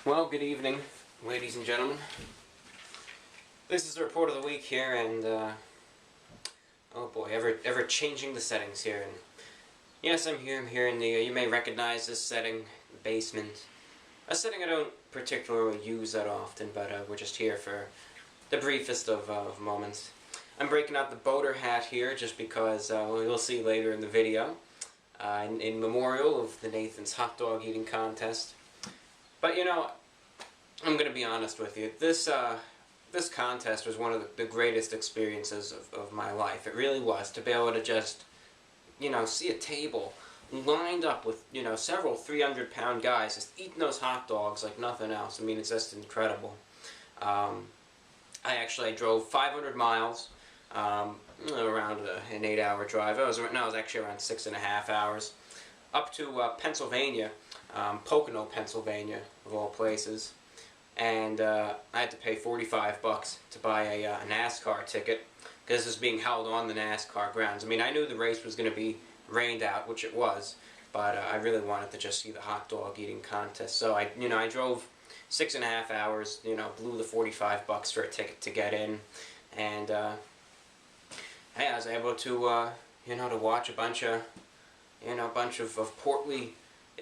Well, good evening, ladies and gentlemen. This is the report of the week here, and oh boy, ever changing the settings here. And yes, I'm here in the. You may recognize this setting, the basement. A setting I don't particularly use that often, but we're just here for the briefest of moments. I'm breaking out the boater hat here just because you'll see later in the video, in memorial of the Nathan's hot dog eating contest. But you know, I'm going to be honest with you. This contest was one of the greatest experiences of my life. It really was, to be able to just, you know, see a table lined up with, you know, several 300-pound guys just eating those hot dogs like nothing else. I mean, it's just incredible. I drove 500 miles, around an 8-hour drive. I was actually around 6.5 hours, up to Pennsylvania, Pocono, Pennsylvania, of all places. And I had to pay $45 to buy a NASCAR ticket, because this was being held on the NASCAR grounds. I mean, I knew the race was going to be rained out, which it was, but I really wanted to just see the hot dog eating contest. So I drove 6.5 hours, blew the $45 for a ticket to get in, and hey, I was able to, to watch a bunch of portly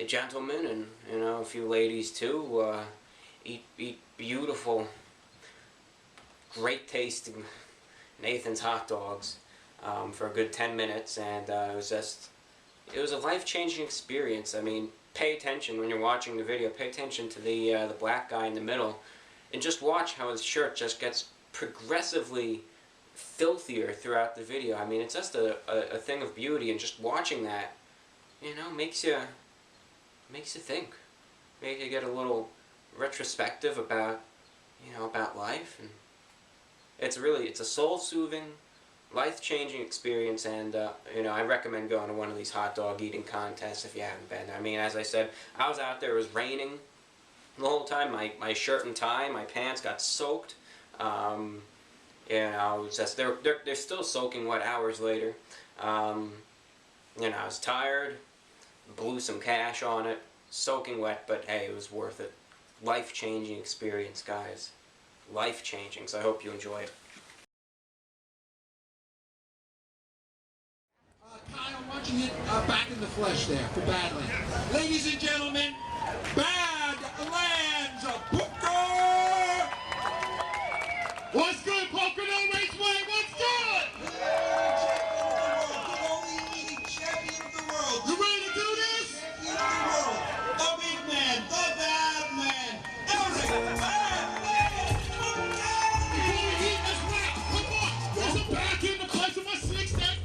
gentlemen and, a few ladies too, eat beautiful, great tasting Nathan's hot dogs for a good 10 minutes, and it was a life-changing experience. I mean, pay attention when you're watching the video. Pay attention to the black guy in the middle, and just watch how his shirt just gets progressively filthier throughout the video. I mean, it's just a thing of beauty, and just watching that, makes you think. Makes you get a little retrospective about life, and it's a soul-soothing, life-changing experience, and I recommend going to one of these hot dog eating contests if you haven't been there. I mean, as I said, I was out there, it was raining the whole time. My shirt and tie, my pants got soaked. It's just they're still soaking wet hours later. I was tired, blew some cash on it, soaking wet, but hey, it was worth it. Life-changing experience, guys. Life-changing, so I hope you enjoy it. Kyle, watching it back in the flesh there for Badlands. Ladies and gentlemen, Badlands Booker! What's good, Pocono Raceway? What's good? Champion of the world. You ready to do this? Champion of the world. The big man, the bad man. Eric Badlands Booker! Before we eat this rap, come on. There's a back in the place of my 6-deck.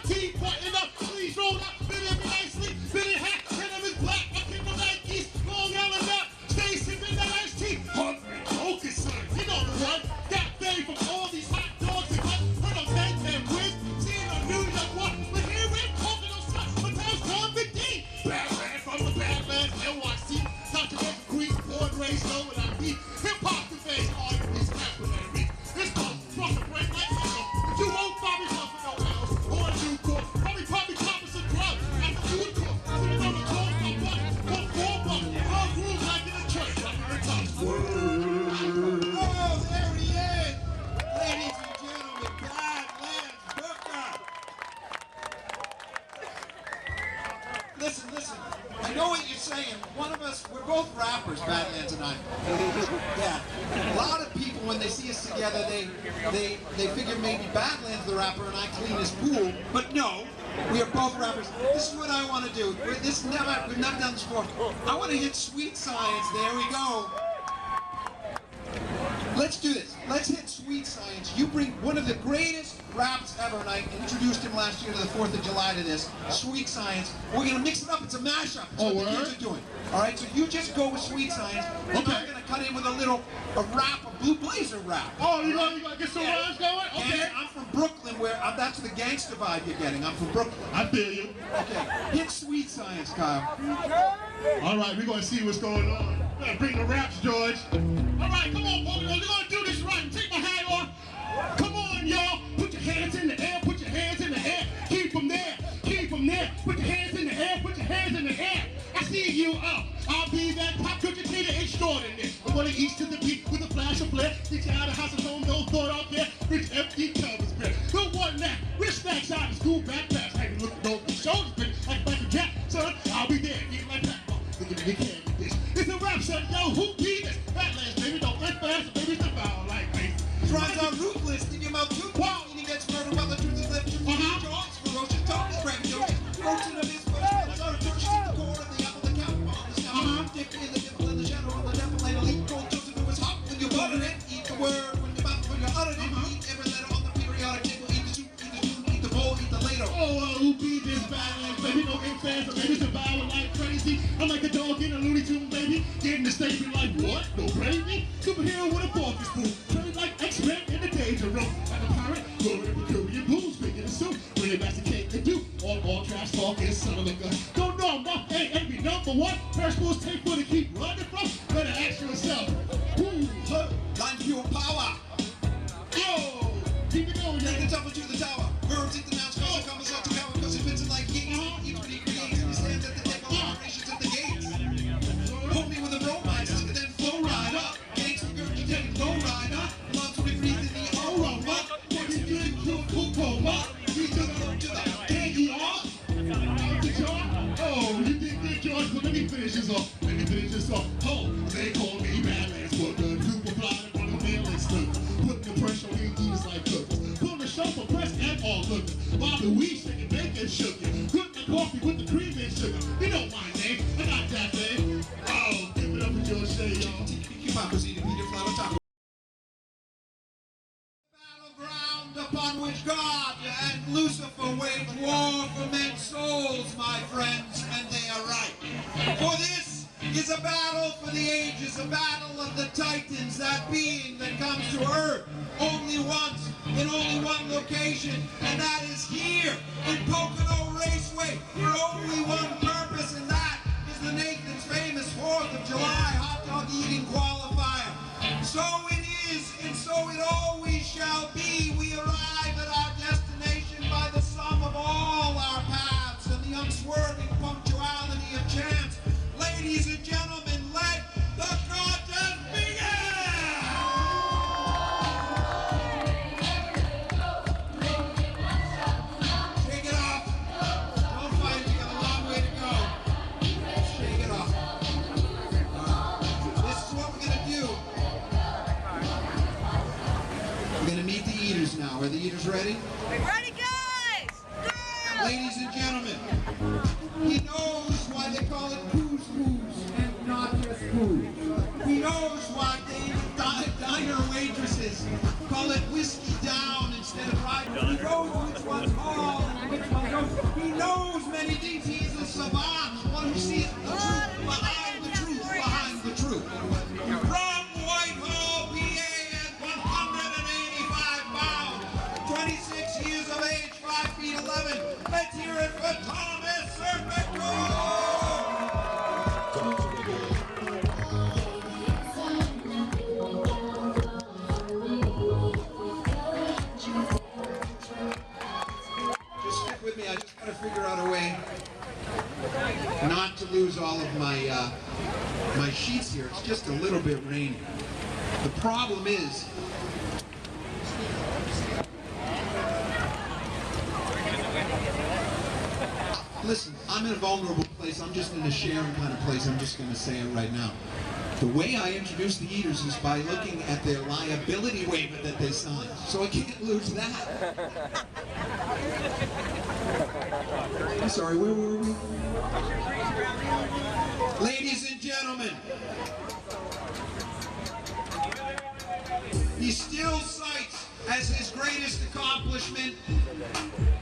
19 button up, sleeves rolled up, fit in nicely, fit in hat, head of his black, I kick the Nikes, long yelling up, stay sipping that iced tea, hungry, focus, son, you know the one, got fame from all these hot dogs and hot, heard of 10 wins, seeing a New York one, but here we're talking those shots, but time's gone the D, Badland from the Badlands, NYC, Dr. Ever Queen, Ford Race, know what I mean, hip-hop conveys all of these capillaries, this goes from the break like hell, but you won't find me for no house, or a new court, probably coppers a club, at the food court, sitting on the clothes, my butt, for $4, all rules like in a church, like in a top. Oh, there he is, ladies and gentlemen, Badlands Booker. Listen, I know what you're saying. One of us, we're both rappers, Badlands and I. Yeah. A lot of people, when they see us together, they figure maybe Badlands the rapper and I clean his pool. But no, we are both rappers. This is what I want to do. We've never done this before. I want to hit Sweet Science. There we go. Let's do this. Let's hit Sweet Science. You bring one of the greatest raps ever, and I introduced him last year to the 4th of July to this, Sweet Science. We're going to mix it up. It's a mashup. It's what the kids are doing. All right, so you just go with Sweet Science. Okay. I'm going to cut in with a rap, a Blue Blazer rap. Oh, you going to get some rhymes going? Okay. And I'm from Brooklyn, where that's the gangster vibe you're getting. I'm from Brooklyn. I feel you. Okay, hit Sweet Science, Kyle. All right, we're going to see what's going on. We're going to bring the raps, George. All right, come on, Pocono. We're going to do this right. Take my hat off. Come on, y'all. Put your hands in the air. Put your hands in the air. Keep them there. Keep them there. Put your hands in the air. Put your hands in the air. I see you up. I'll be that pop cookie extraordinary. funny east to the beat with a flash of flare. Teach you how to house at home, no thought out there. Rich empty covers, man. Don't want that. Rich snacks out of school backpacks. Hey, look, no shoulders, bitch. Like Michael Jackson, son. I'll be there, eating like that. Look at me, candy, bitch. It's a rap, son. Yo, who beat this? Badlands, baby, don't let fast, baby's the foul like me. Rhymes are ruthless, in your mouth too. Wow. Eating gets murdered while the truth is left. Jaws, ferocious tongues, brand jokes. Roasting of his first, sorry, torches at the core of the apple, the cap on the scout. Dip in the dimple and the shadow of the devil, and a leap cold chosen to his hop. When you butter it, eat the word. When you mouth, when you utter it, eat every letter on the periodic table. Eat the soup, eat the spoon, eat the bowl, eat the ladle. Oh, who beat this Badlands, baby? No ifs, ands, or baby's devouring like crazy. I'm like a dog in a Looney Tune, baby. Getting the statement like, what? No gravy? Superhero with a fork and spoon. Turning like X-Men in the danger room. Like a pirate, going to peculiar blues. Making a suit, bring it back to cake and do. All trash talking, son of a gun. Don't know, my ain't be number one. First schools take for to keep running from. Better ask yourself. Who's her? Line fuel power. Yo! Keep it going, Take yeah. the tougher to the tower. Verbs eat the mouse, cause it comes out to cower, cause it fits it like heat. Each when he creates, and he stands at the table, operations at the gates. Hold me with a bromide, stick it then flow right up. Gangs regurgitating low rider. Loves when he breathes in the aroma. What he did to a coma. We took him to the KER. Oh, you think that George, but let me finish this off. Oh, they call me Badlands, but the super fly in front of mail and stuff. Putting the pressure on these like cookers. Putting the show for press and all lookers. Bobby Wee shaking bacon sugar. Good the coffee with the cream and sugar. You know my name, I got that thing. Oh, give it up for George Shea, y'all. Hypocrisy to Peter Flat on top. Battleground upon which God and Lucifer wage war for men's souls, my friends, and they are right. For this is a battle for the ages, a battle of the Titans, that being that comes to Earth only once, in only one location, and that is here in Pocono Raceway, for only one purpose, and that is the Nathan's famous 4th of July hot dog eating qualifier. So it is, and so it always shall be. We arrive at our destination by the sum of all our paths and the unswerving punctuality of chance. Ladies and gentlemen, let the contest begin! Shake it off. Don't fight, you got a long way to go. Shake it off. This is what we're going to do. We're going to meet the eaters now. Are the eaters ready? Ready, guys? Go! Ladies and gentlemen, he knows why they call it booze and not just food. He knows why diner waitresses call it whiskey down instead of rye. He knows which one's all and which one don't. He knows many things. He's a savant, one who sees the truth behind the truth behind the truth. From Whitehall, PA, at 185 pounds, 26 years of age, 5 feet 11. Let's hear it for Thomas Serpico! Just stick with me. I just got to figure out a way not to lose all of my my sheets here. It's just a little bit rainy. The problem is, listen, I'm in a vulnerable place. I'm just in a sharing kind of place. I'm just going to say it right now. The way I introduce the eaters is by looking at their liability waiver that they signed. So I can't lose that. I'm sorry, where were we? Ladies and gentlemen, he still cites as his greatest accomplishment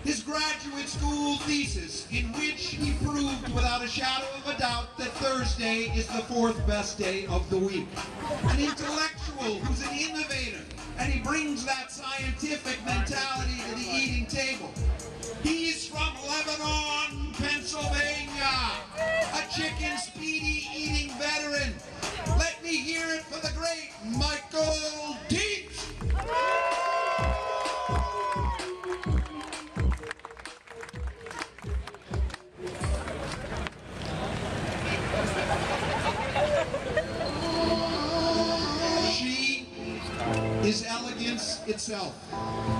his graduate school thesis, in which he proved without a shadow of a doubt that Thursday is the 4th best day of the week. An intellectual who's an innovator, and he brings that scientific mentality to the eating table. He's from Lebanon, Pennsylvania, a chicken speedy eating veteran. Let me hear it for the great Michael Dietz. is elegance itself.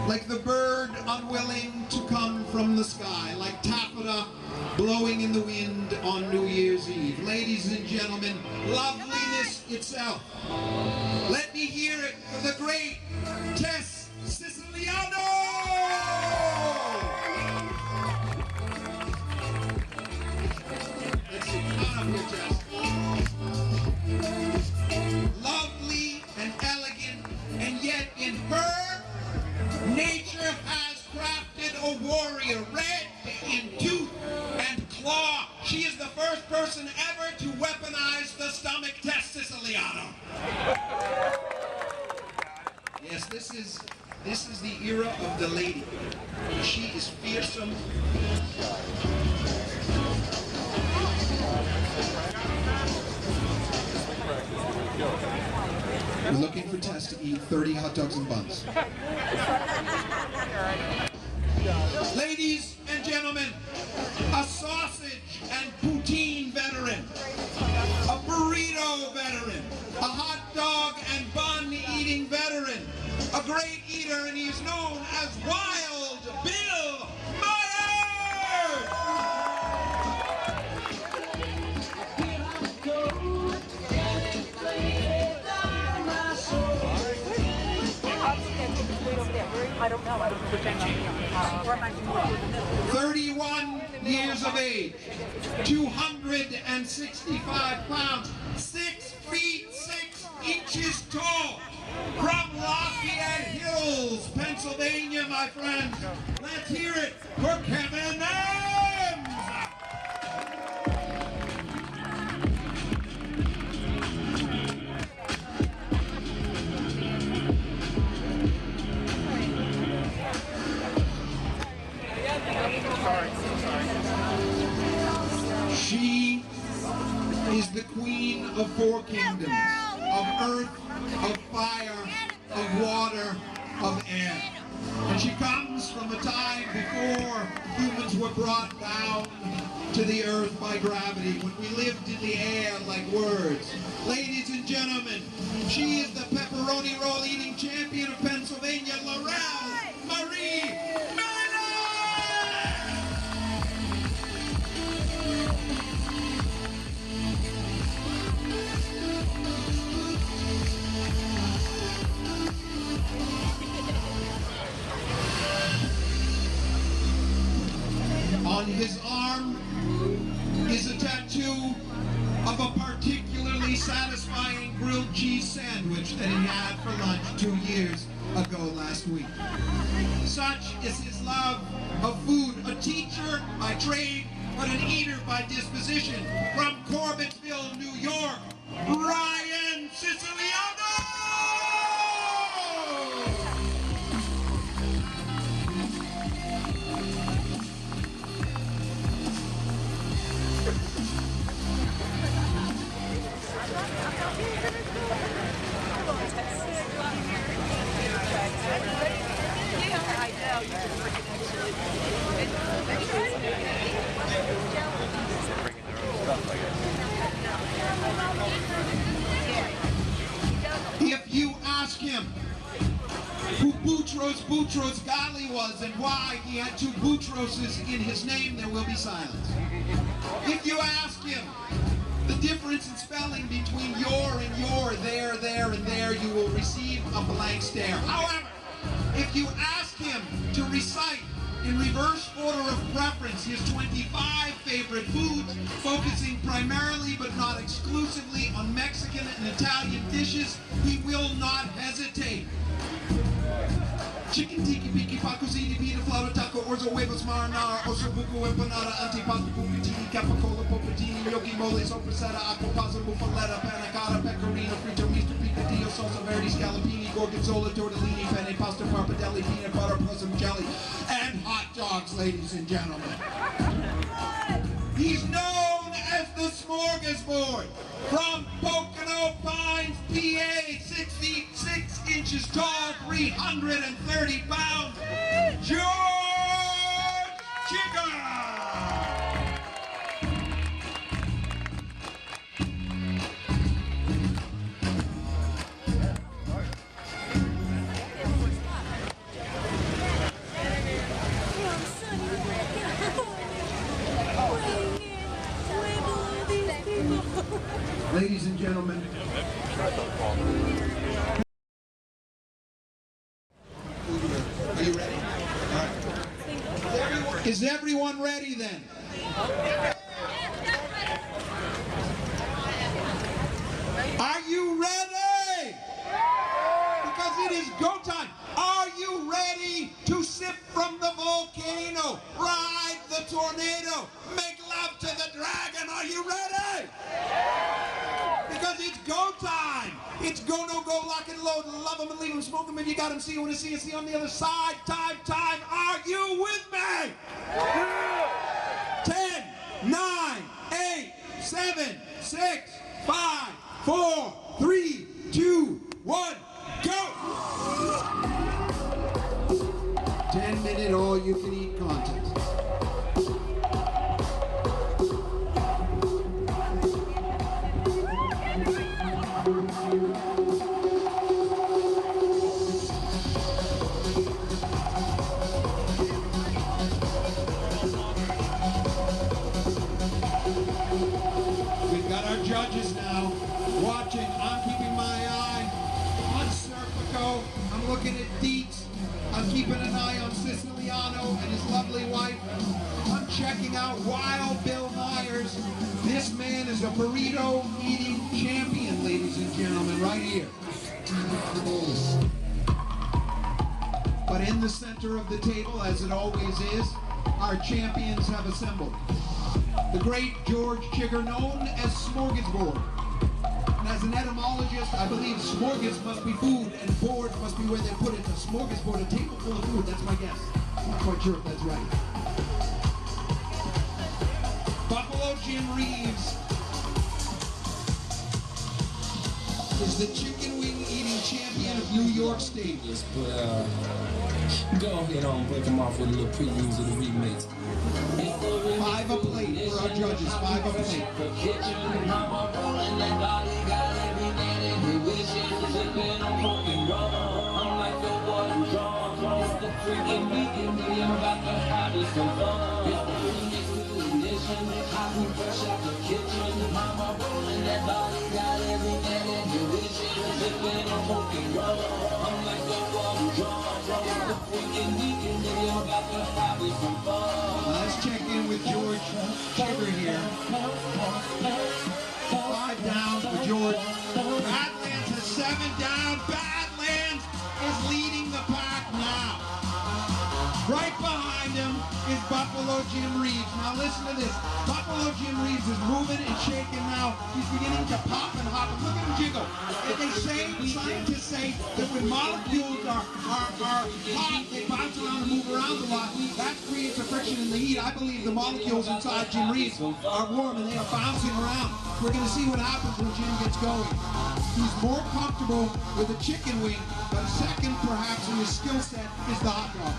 Like the bird unwilling to come from the sky, like taffeta blowing in the wind on New Year's Eve. Ladies and gentlemen, loveliness itself. Let me hear it for the great Tess Siciliano! Let's see, come on up here, Tess. Lovely and elegant, and yet in her, nature has crafted a warrior, red in tooth and claw. She is the first person ever to weaponize the stomach. Tess Siciliano. Yes, this is the era of the lady. She is fearsome. We're looking for Tess to eat 30 hot dogs and buns. Ladies and gentlemen, a sausage and poutine veteran, a burrito veteran, a hot dog and bun eating veteran, a great eater, and he is known as Wild Bill Myers! 31 years of age, 265 pounds, 6 feet 6 inches tall, from Lafayette Hills, Pennsylvania, my friends. Let's hear it for Kevin Ames! She is the queen of 4 kingdoms, of earth, of fire, of water, of air. And she comes from a time before humans were brought down to the earth by gravity, when we lived in the air like words. Ladies and gentlemen, she is the pepperoni roll eating champion of Pennsylvania, Laurel Marie On his arm is a tattoo of a particularly satisfying grilled cheese sandwich that he had for lunch 2 years ago last week. Such is his love of food, a teacher by trade, but an eater by disposition. From Corbettville, New York, Ryan Siciliano! If you ask him who Boutros Ghali was and why he had 2 Boutroses in his name, there will be silence. If you ask him the difference in spelling between your and your, there, and there, you will receive a blank stare. However, if you ask him to recite in reverse order of preference his 25 favorite foods, focusing primarily but not exclusively on Mexican and Italian dishes, he will not hesitate. Chicken tiki piki pacosini pita flauta taco orzo huevos marinara osobuco empanada antipasto bucatini capicola popatini gnocchi mole sopressata aquapazzo muffaletta panna cotta pecorino frito misto picadillo salsa verde scallopini gorgonzola tortellini penne pasta pappardelle peanut butter plus some jelly and hot dogs, ladies and gentlemen. He's known as the Smorgasbord. From Pocono Pines, PA, 6 feet 6 inches tall, 330 pounds, George Chica! Are you ready? All right. Is everyone ready then? Are you ready? Because it is go time. Are you ready to sip from the volcano, ride the tornado, make love to the dragon? Are you ready? Because it's go time. It's go, no go, lock and load, love them and leave them, smoke them if you got them, see you when you see on the other side. Time. Are you with me? 10, 9, 8, 7, 6, 5, 4, 3, 2, 1, go! 10-minute all-you-can-eat contest. We've got our judges now watching. I'm keeping my eye on Serpico. I'm looking at Dietz. I'm keeping an eye on Siciliano and his lovely wife. I'm checking out Wild Bill Myers. This man is a burrito eating champion, ladies and gentlemen, right here. But in the center of the table, as it always is, our champions have assembled. The great George Chigger, known as Smorgasbord. And as an etymologist, I believe smorgas must be food and board must be where they put it. A smorgasbord, a table full of food, that's my guess. I'm not quite sure if that's right. Buffalo Jim Reeves is the chicken wing eating champion of New York State. Yes, but go ahead on, break them off with a little previews of the remix. 5 a plate for our judges, 5 a plate. Let's check in with George Chigger here. 5 down for George. Badlands has 7 down. Badlands is leading the pack now. Right behind him is Buffalo Jim Reeves. Now listen to this. Buffalo Jim Reeves is moving and shaking now. He's beginning to pop and hop. Look at him jiggle. Scientists say that when molecules are hot, they bounce around and move around a lot. That creates a friction in the heat. I believe the molecules inside Jim Reeves are warm and they are bouncing around. We're going to see what happens when Jim gets going. He's more comfortable with a chicken wing, but second perhaps in his skill set is the hot dog.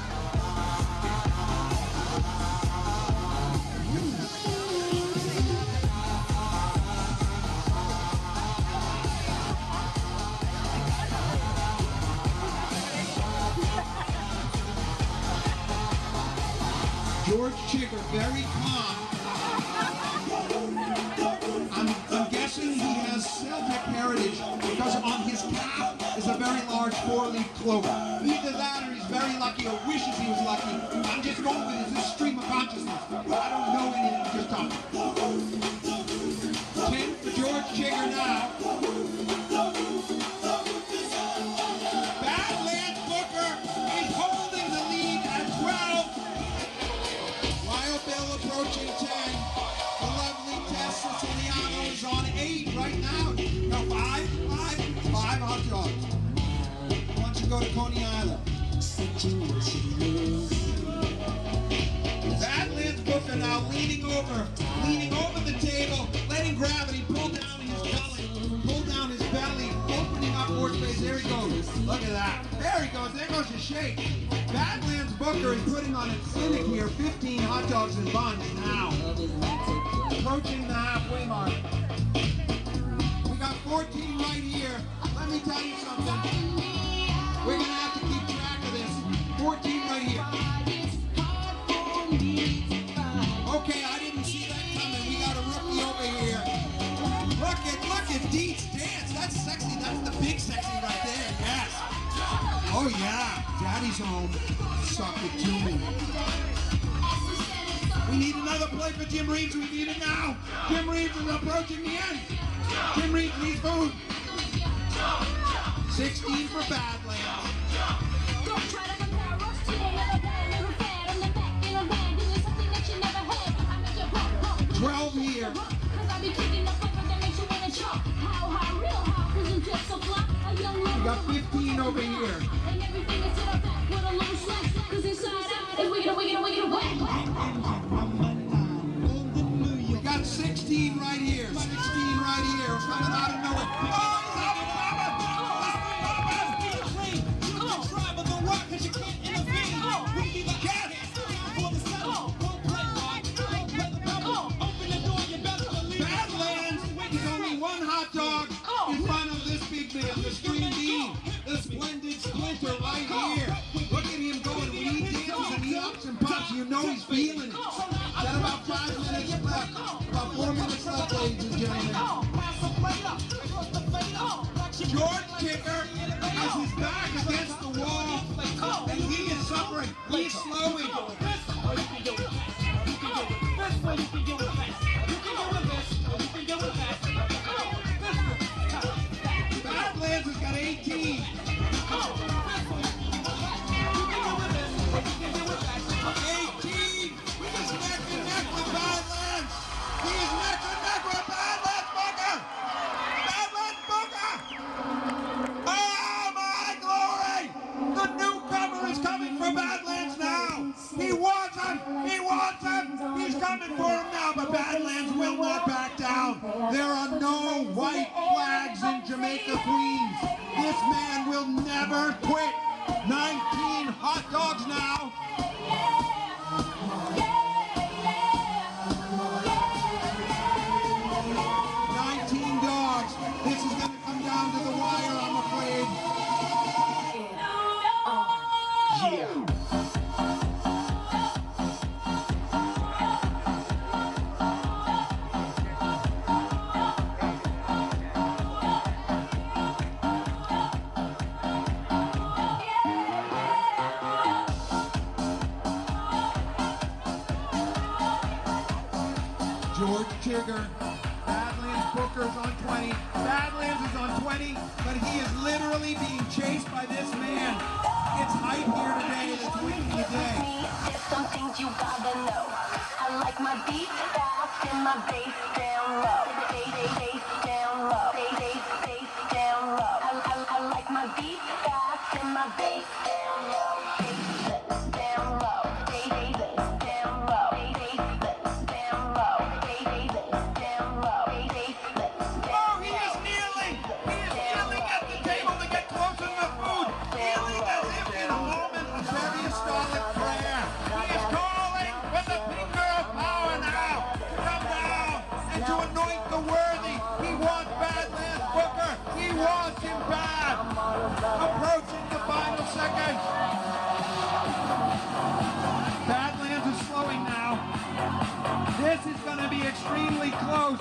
George Chigger, very calm. I'm guessing he has Celtic heritage because on his cap is a very large 4-leaf clover. Either that or he's very lucky or wishes he was lucky. I'm just going with his stream of consciousness. I don't know anything, I'm just talking. 10 for George Chigger now. Badlands Booker is holding the lead at 12. Wild Bill approaching 10. The lovely Tess Siciliano is on 8 right now. No, 5 hot dogs. Why don't you go to Coney Island? Badlands Booker now leaning over the table, letting gravity pull down his belly, opening up more space. There he goes. Look at that. There he goes. There goes his shake. Badlands Booker is putting on a cynic here. 15 hot dogs and buns now. Approaching the halfway mark. We got 14 right here. Let me tell you something. We're going to have to keep track of this. 14 right here. Okay, I didn't see that coming. We got a rookie over here. Look at Dietz dance. sexy. That's the big sexy right there. Yes. Oh yeah. Daddy's home. Suck it to me. We need another play for Jim Reeves. We need it now. Jim Reeves is approaching the end. Jim Reeves needs food. 16 for Badlands. 12 here. We got 15 over here. We got 16 right here. 16 right here. Coming out of nowhere. Oh, he's having Badlands is only one hot dog in front of this big man, the Stream Dean, the splendid Splinter right here. Look at him going. When he dances and he ups and pumps, you know he's feeling it. Got about 5 minutes left. About 4 minutes left, ladies and gentlemen. George Kicker has his back against the wall, and he is suffering. He's slowing. Badlands has got 18. 18. He is neck and neck with Badlands. He is neck and neck with Badlands Booker. Badlands Booker. Oh my glory! The newcomer is coming for Badlands now. He wants him. He wants him. He's coming for him now, but Badlands will not back down. There are no white flags in Jamaica, Queens. This man will never quit. 19 hot dogs now. 19 dogs. This is going to come down to the wire, I'm afraid. Yeah. George Chigger. Badlands Booker's on 20. Badlands is on 20, but he is literally being chased by this man. It's hype here today that's winning the day. There's some things you gotta know. I like my beat fast and my bass down low. Bass down low. Bass down low. I like my beat fast and my bass down low. Bass down low. Bass down low. Bass down low. Oh, he is kneeling! He is kneeling at the table to get closer to the food! Kneeling as if in a moment of apostolic prayer. He is calling with the finger of power now to come down and to anoint the worthy. He wants Badlands Booker. He wants him bad. Approaching the final seconds. Badlands is slowing now. This is going to be extremely close.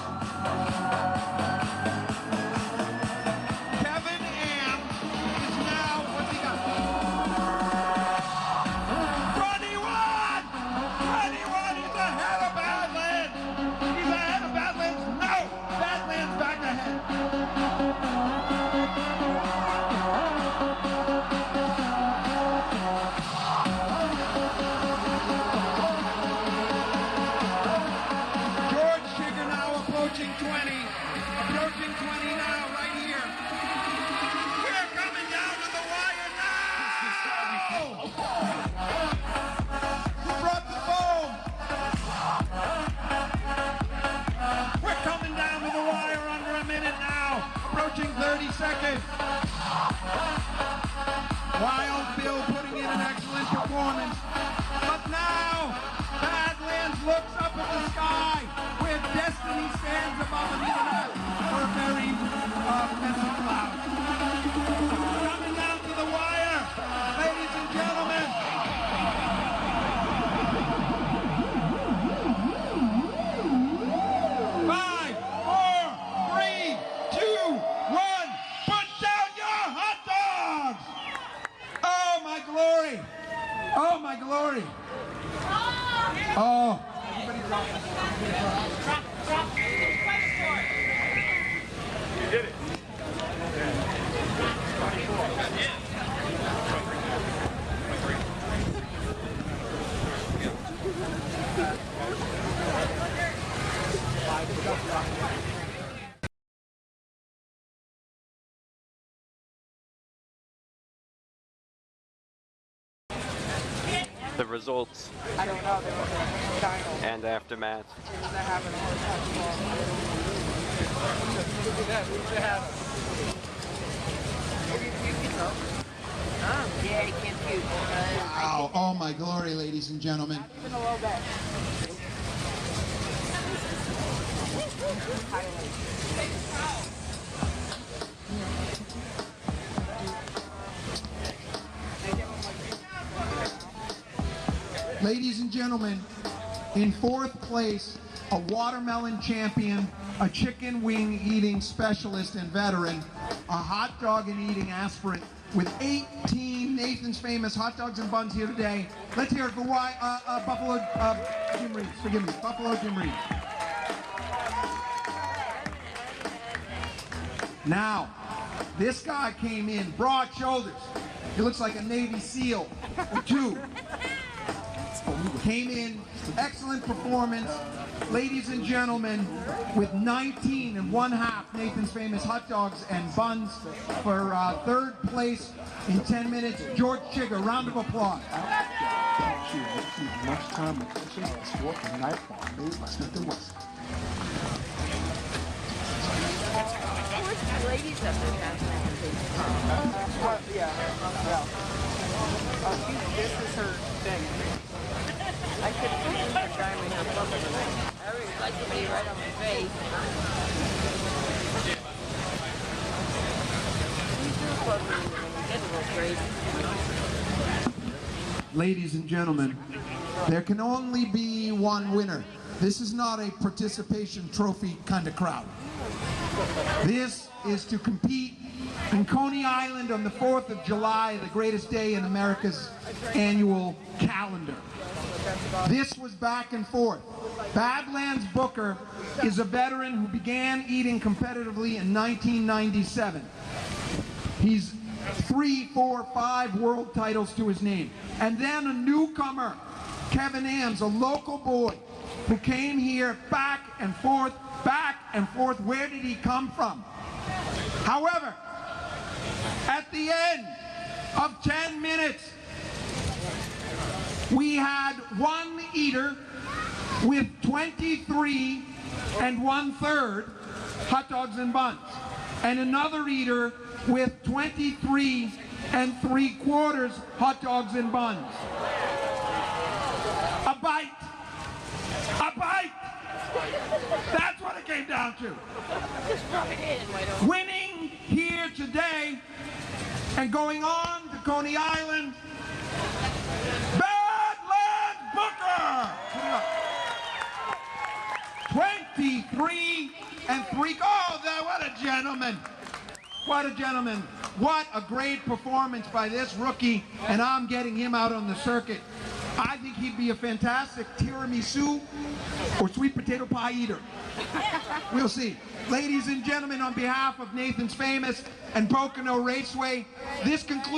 Kevin Am is now, what's he got? 21! 21! He's ahead of Badlands! He's ahead of Badlands! No! Badlands back ahead! George Chigger now approaching 20. Approaching 20 now. the results I don't know. They were final. and aftermath. They're having a hard time. Yeah, he can't shoot. Wow. Oh my glory, ladies and gentlemen. Even a little bit. Ladies and gentlemen, in fourth place, a watermelon champion, a chicken wing eating specialist and veteran, a hot dog and eating aspirant, with 18 Nathan's Famous hot dogs and buns here today. Let's hear it for Buffalo Jim Reeves. Forgive me, Buffalo Jim Reeves. Now, this guy came in, broad shoulders. He looks like a Navy SEAL or two. Came in, excellent performance. Ladies and gentlemen, with 19 1/2 Nathan's Famous hot dogs and buns for third place in 10 minutes, George Chigger. Round of applause. Lunchtime attention on sport and nightfall made by Smith & Wesson. Ladies up there have this is her thing. I could have used her diamond her bubble tonight. I really like to be right on my face. You do plug me when you get a little crazy. Ladies and gentlemen, there can only be one winner. This is not a participation trophy kind of crowd. This is to compete in Coney Island on the 4th of July, the greatest day in America's annual calendar. This was back and forth. Badlands Booker is a veteran who began eating competitively in 1997. He's 3, 4, 5 world titles to his name. And then a newcomer, Kevin Ames, a local boy who came here back and forth, back and forth. Where did he come from? However, at the end of 10 minutes, we had one eater with 23 1/3 hot dogs and buns, and another eater with 23 3/4 hot dogs and buns. A bite. A bite. That's what it came down to. Winning here today and going on to Coney Island, Badlands Booker! 23 3. Oh, what a gentleman. What a gentleman. What a great performance by this rookie, and I'm getting him out on the circuit. I think he'd be a fantastic tiramisu or sweet potato pie eater. We'll see. Ladies and gentlemen, on behalf of Nathan's Famous and Pocono Raceway, this concludes